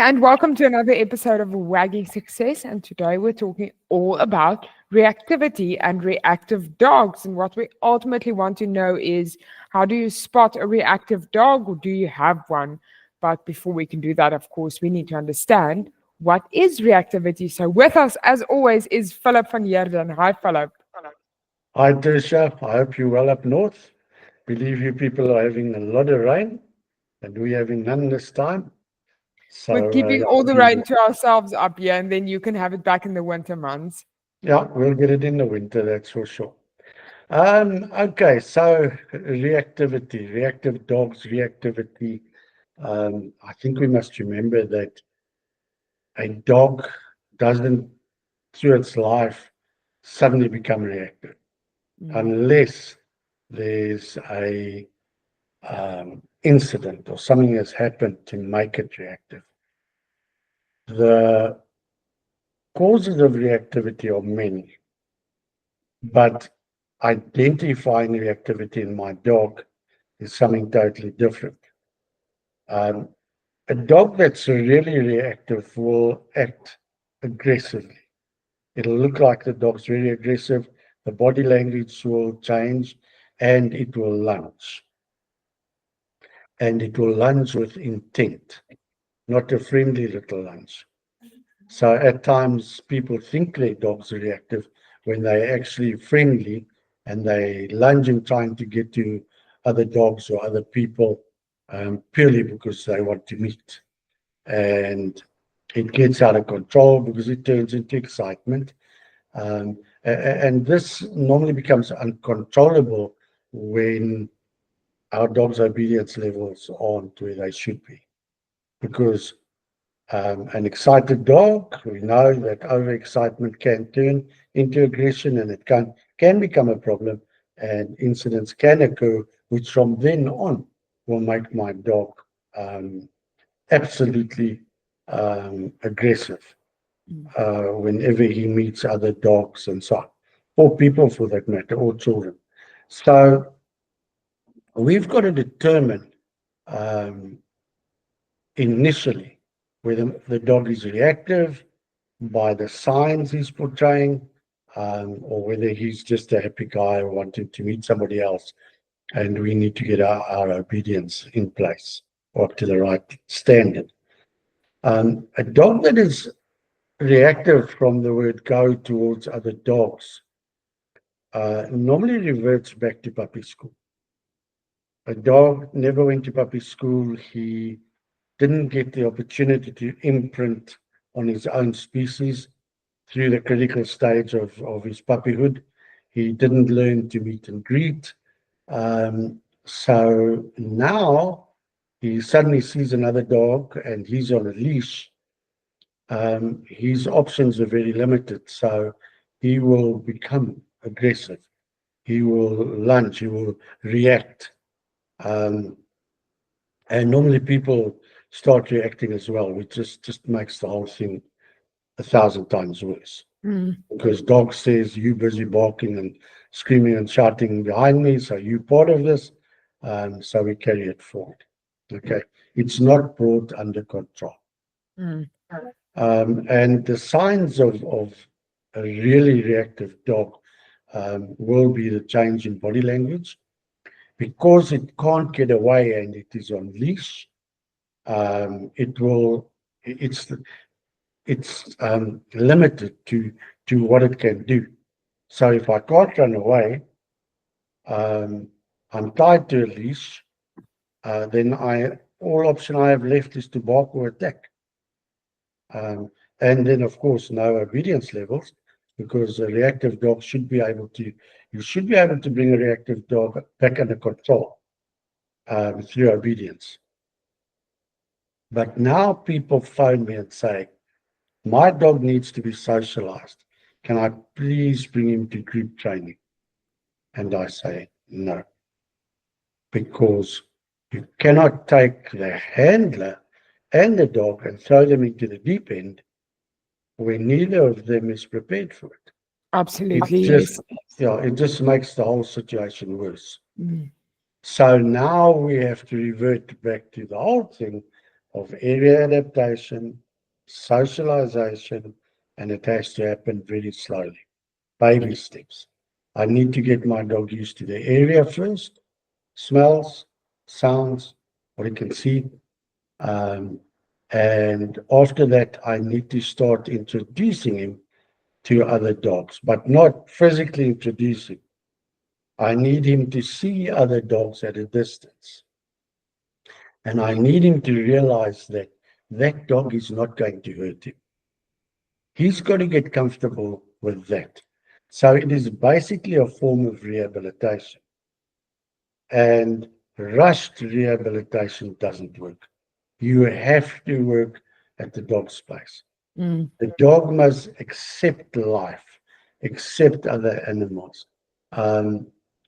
and welcome to another episode of Wagging Success. And today we're talking all about reactivity and reactive dogs. And what we ultimately want to know is, how do you spot a reactive dog, or do you have one? But before we can do that, of course, we need to understand what is reactivity. So with us, as always, is Philip van Heerden. Hi, Philip. Hi, Trisha. I hope you're well up north. Believe you people are having a lot of rain, and we're having none this time. We're So, keeping all the rain to ourselves up here, and then you can have it back in the winter months. yeah, we'll get it in the winter, that's for sure. Okay, so reactivity, reactive dogs, reactivity. I think we must remember that a dog doesn't, through its life, suddenly become reactive Mm. unless there's a incident or something has happened to make it reactive. The causes of reactivity are many, but identifying reactivity in my dog is something totally different. Um, a dog that's really reactive will act aggressively. It'll look like the dog's really aggressive, the body language will change, and it will lunge. And it will lunge with intent, not a friendly little lunge. So at times people think their dogs are reactive when they're actually friendly and they lunging trying to get to other dogs or other people purely because they want to meet. And it gets out of control because it turns into excitement. And this normally becomes uncontrollable when our dog's obedience levels aren't where they should be. Because an excited dog, we know that overexcitement can turn into aggression and it can become a problem, and incidents can occur, which from then on will make my dog absolutely aggressive Mm. whenever he meets other dogs and so on, or people for that matter, or children. So we've got to determine um, initially whether the dog is reactive by the signs he's portraying, or whether he's just a happy guy wanting to meet somebody else, and we need to get our obedience in place or up to the right standard. A dog that is reactive from the word go towards other dogs normally reverts back to puppy school. A dog never went to puppy school. He didn't get the opportunity to imprint on his own species through the critical stage of his puppyhood. He didn't learn to meet and greet. So now he suddenly sees another dog and he's on a leash. His options are very limited. So he will become aggressive. He will lunge. He will react. Um, and normally people start reacting as well, which just makes the whole thing 1,000 times worse. Mm. Because dog says you busy barking and screaming and shouting behind me, so you part of this. So we carry it forward. Okay, it's not brought under control. Mm. And the signs of a really reactive dog will be the change in body language because it can't get away and it is on leash. It will. It's limited to what it can do. So if I can't run away, um, I'm tied to a leash, then all option I have left is to bark or attack. Um, and then of course no obedience levels, because a reactive dog should be able to, you should be able to bring a reactive dog back under control through obedience. But now people phone me and say, my dog needs to be socialized. Can I please bring him to group training? And I say, no, because you cannot take the handler and the dog and throw them into the deep end when neither of them is prepared for it. It Absolutely, just, yes. yeah, it just makes the whole situation worse. Mm. So now we have to revert back to the old thing of area adaptation, socialization, and it has to happen very slowly. Baby steps. I need to get my dog used to the area first, smells, sounds, what he can see. Um, and after that, I need to start introducing him to other dogs, but not physically introducing. I need him to see other dogs at a distance. And I need him to realize that that dog is not going to hurt him. He's got to get comfortable with that. So it is basically a form of rehabilitation. And rushed rehabilitation doesn't work. You have to work at the dog space. Mm. The dog must accept life, accept other animals. Um,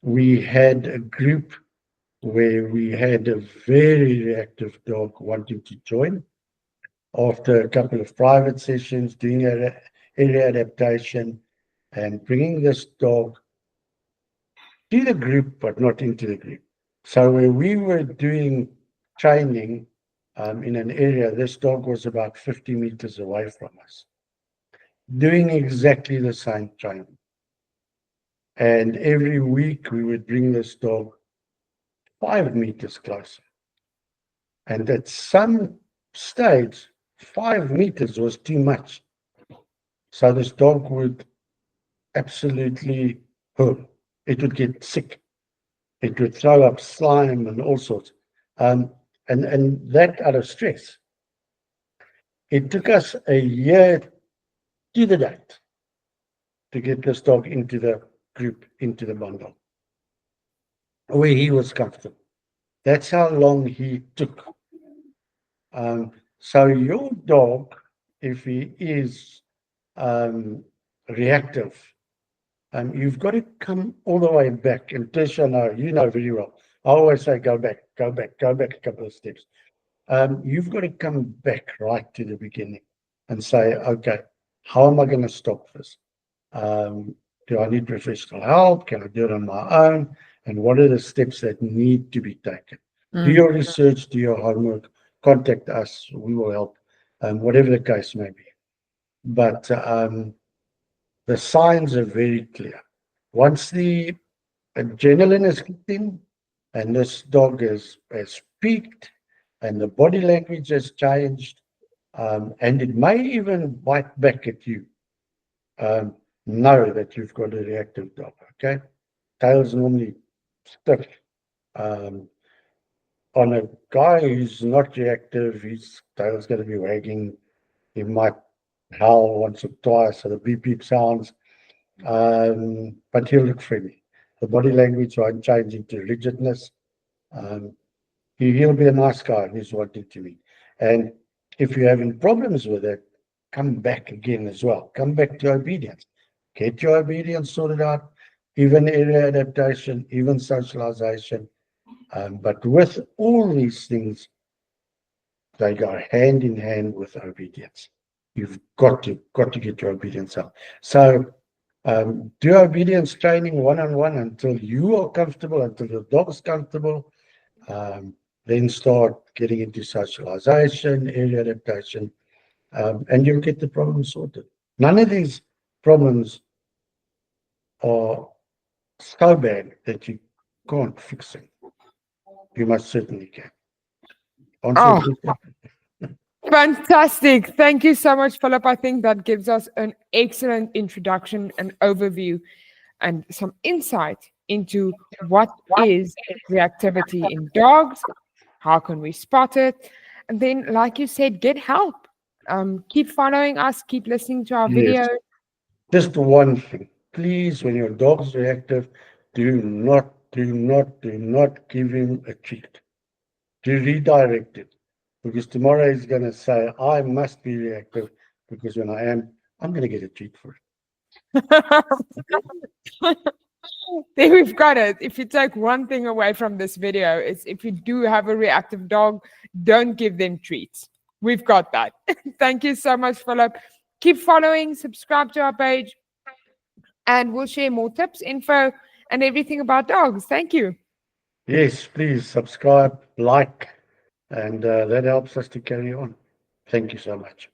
we had a group where we had a very reactive dog wanting to join. After a couple of private sessions, doing area adaptation, and bringing this dog to the group, but not into the group. So when we were doing training in an area, this dog was about 50 meters away from us, doing exactly the same training. And every week we would bring this dog 5 meters closer. And at some stage, 5 meters was too much. So this dog would absolutely hurt. It would get sick. It would throw up slime and all sorts. And that out of stress. It took us a year to the date to get this dog into the group, into the bundle, where he was comfortable. That's how long he took. So your dog, if he is reactive, you've got to come all the way back. And Tisha, you know very well. I always say, go back, go back, go back a couple of steps. You've got to come back right to the beginning and say, okay, how am I going to stop this? Do I need professional help? Can I do it on my own? And what are the steps that need to be taken? Do Mm. your research, do your homework, contact us, we will help, whatever the case may be. But the signs are very clear. Once the adrenaline is kicked in and this dog has peaked and the body language has changed, and it may even bite back at you, um, know that you've got a reactive dog, okay? Tail's normally stiff. Um, on a guy who's not reactive, his tail's going to be wagging. He might howl once or twice, so the beep beep sounds, but he'll look friendly. The body language won't change into rigidness. Um, he'll be a nice guy who's wanting to meet. And if you're having problems with it, come back again as well. Come back to obedience. Get your obedience sorted out, even area adaptation, even socialization. But with all these things, they go hand in hand with obedience. You've got to get your obedience up. So do obedience training one-on-one until you are comfortable, until the dog's comfortable. Then start getting into socialization, area adaptation, and you'll get the problem sorted. None of these problems are so bad that you can't fix them. You most certainly can. Answer Oh, your question? fantastic. Thank you so much, Philip. I think that gives us an excellent introduction and overview and some insight into what is reactivity in dogs, how can we spot it, and then, like you said, get help. Keep following us, keep listening to our Yes. videos. Just one thing. Please, when your dog's reactive, do not give him a treat. To redirect it. Because tomorrow he's going to say, I must be reactive because when I am, I'm going to get a treat for There we've got it. If you take one thing away from this video, it's if you do have a reactive dog, don't give them treats. We've got that. Thank you so much, Philip. Keep following, subscribe to our page, and we'll share more tips, info, and everything about dogs. Thank you. it. Yes, please subscribe, like, and that helps us to carry on. Thank you so much.